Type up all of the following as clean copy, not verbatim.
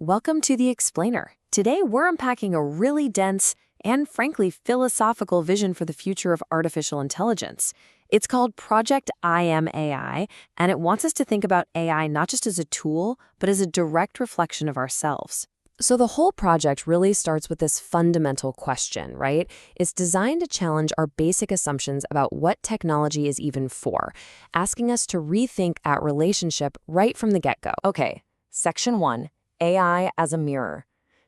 welcome to The Explainer. Today, we're unpacking a really dense and, frankly, philosophical vision for the future of artificial intelligence. It's called Project I Am AI, and it wants us to think about AI not just as a tool, but as a direct reflection of ourselves. So the whole project really starts with this fundamental question, right? It's designed to challenge our basic assumptions about what technology is even for, asking us to rethink that relationship right from the get-go. Okay, Section 1, AI as a mirror.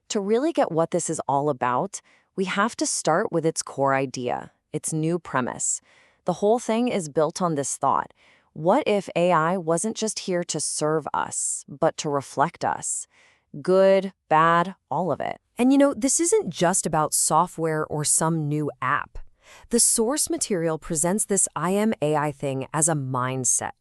To really get what this is all about, we have to start with its core idea, its new premise. The whole thing is built on this thought. What if AI wasn't just here to serve us, but to reflect us? Good, bad, all of it. And this isn't just about software or some new app. The source material presents this I Am AI thing as a mindset.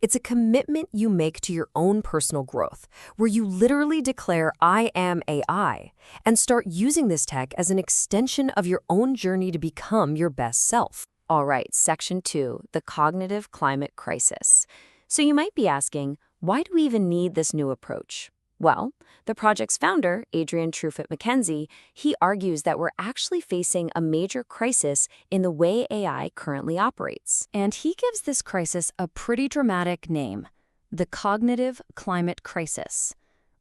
It's a commitment you make to your own personal growth, where you literally declare I am AI and start using this tech as an extension of your own journey to become your best self. All right, Section 2, the cognitive climate crisis. So you might be asking, why do we even need this new approach? Well, the project's founder, Adrian TRUFiT McKenzie, he argues that we're actually facing a major crisis in the way AI currently operates. And he gives this crisis a pretty dramatic name, the cognitive climate crisis,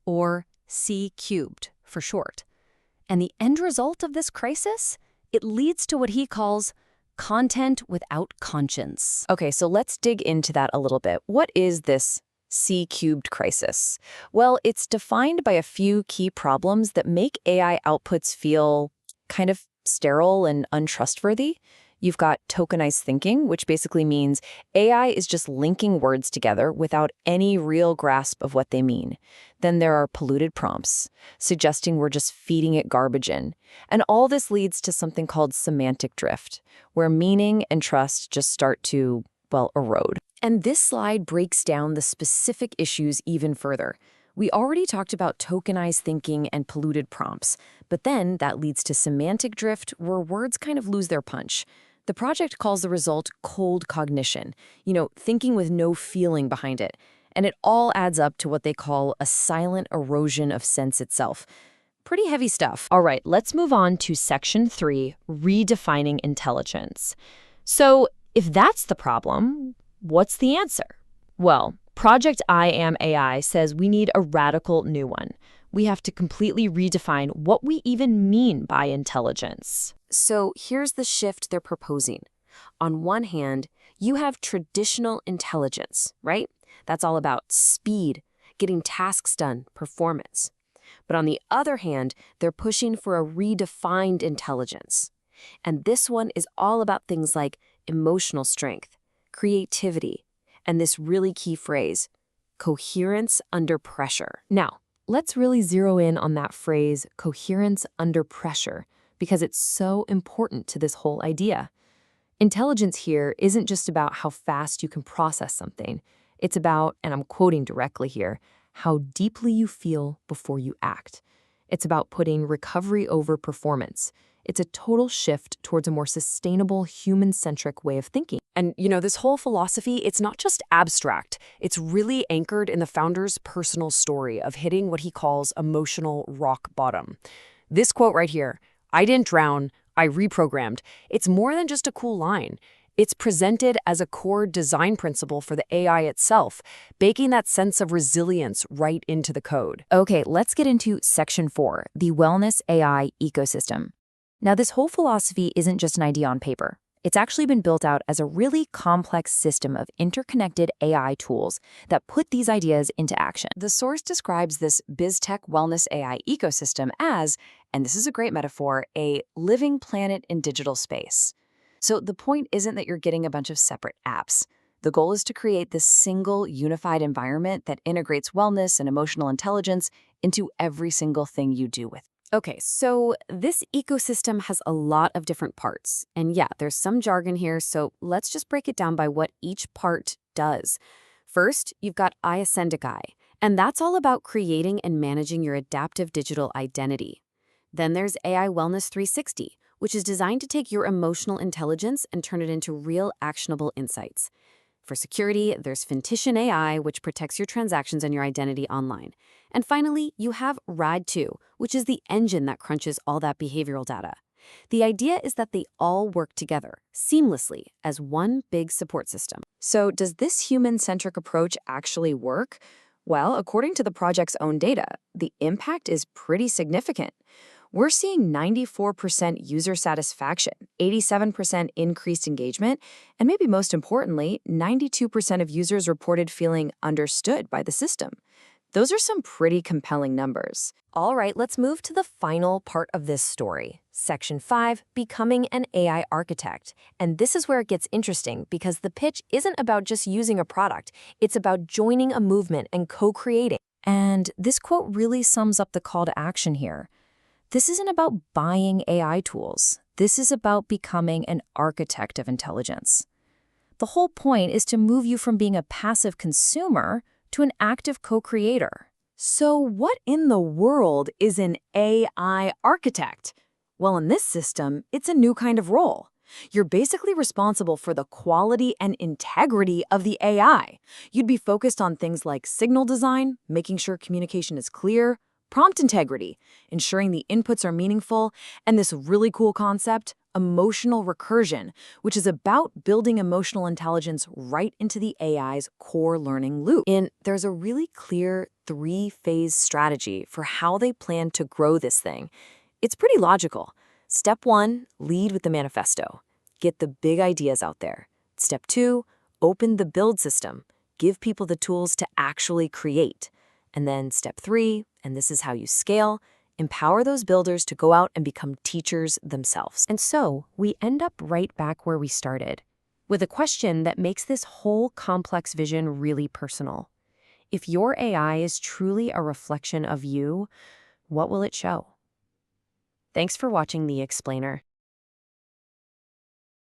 or C-cubed for short. And the end result of this crisis? It leads to what he calls content without conscience. Okay, so let's dig into that a little bit. What is this C-cubed crisis? Well, it's defined by a few key problems that make AI outputs feel kind of sterile and untrustworthy. You've got tokenized thinking, which basically means AI is just linking words together without any real grasp of what they mean. Then there are polluted prompts, suggesting we're just feeding it garbage in. And all this leads to something called semantic drift, where meaning and trust just start to, well, erode. And this slide breaks down the specific issues even further. We already talked about tokenized thinking and polluted prompts, but then that leads to semantic drift where words kind of lose their punch. The project calls the result cold cognition, thinking with no feeling behind it. And it all adds up to what they call a silent erosion of sense itself. Pretty heavy stuff. All right, let's move on to Section 3, Redefining Intelligence. So if that's the problem, what's the answer? Well, Project I Am AI says we need a radical new one. We have to completely redefine what we even mean by intelligence. So here's the shift they're proposing. On one hand, you have traditional intelligence, right? That's all about speed, getting tasks done, performance. But on the other hand, they're pushing for a redefined intelligence. And this one is all about things like emotional strength, creativity, and this really key phrase, coherence under pressure. Now, let's really zero in on that phrase, coherence under pressure, because it's so important to this whole idea. Intelligence here isn't just about how fast you can process something. It's about, and I'm quoting directly here, how deeply you feel before you act. It's about putting recovery over performance. It's a total shift towards a more sustainable, human-centric way of thinking. And, this whole philosophy, it's not just abstract. It's really anchored in the founder's personal story of hitting what he calls emotional rock bottom. This quote right here, I didn't drown, I reprogrammed. It's more than just a cool line. It's presented as a core design principle for the AI itself, baking that sense of resilience right into the code. Okay, let's get into Section 4, the Wellness AI ecosystem. Now, this whole philosophy isn't just an idea on paper. It's actually been built out as a really complex system of interconnected AI tools that put these ideas into action. The source describes this BizTech Wellness AI ecosystem as, and this is a great metaphor, a living planet in digital space. So the point isn't that you're getting a bunch of separate apps. The goal is to create this single, unified environment that integrates wellness and emotional intelligence into every single thing you do with it. Okay, so this ecosystem has a lot of different parts. And yeah, there's some jargon here, so let's just break it down by what each part does. First, you've got iAscendic Eye, and that's all about creating and managing your adaptive digital identity. Then there's AI Wellness 360, which is designed to take your emotional intelligence and turn it into real actionable insights. For security, there's Fintition AI, which protects your transactions and your identity online. And finally, you have RAD2, which is the engine that crunches all that behavioral data. The idea is that they all work together, seamlessly, as one big support system. So does this human-centric approach actually work? Well, according to the project's own data, the impact is pretty significant. We're seeing 94% user satisfaction, 87% increased engagement, and maybe most importantly, 92% of users reported feeling understood by the system. Those are some pretty compelling numbers. All right, let's move to the final part of this story. Section 5, Becoming an AI Architect. And this is where it gets interesting because the pitch isn't about just using a product, it's about joining a movement and co-creating. And this quote really sums up the call to action here. This isn't about buying AI tools. This is about becoming an architect of intelligence. The whole point is to move you from being a passive consumer to an active co-creator. So what in the world is an AI architect? Well, in this system, it's a new kind of role. You're basically responsible for the quality and integrity of the AI. You'd be focused on things like signal design, making sure communication is clear, prompt integrity, ensuring the inputs are meaningful, and this really cool concept, emotional recursion, which is about building emotional intelligence right into the AI's core learning loop. And there's a really clear 3-phase strategy for how they plan to grow this thing. It's pretty logical. Step 1, lead with the manifesto. Get the big ideas out there. Step 2, open the build system. Give people the tools to actually create. And then step 3, and this is how you scale, empower those builders to go out and become teachers themselves. And so we end up right back where we started, with a question that makes this whole complex vision really personal. If your AI is truly a reflection of you, what will it show? Thanks for watching The Explainer.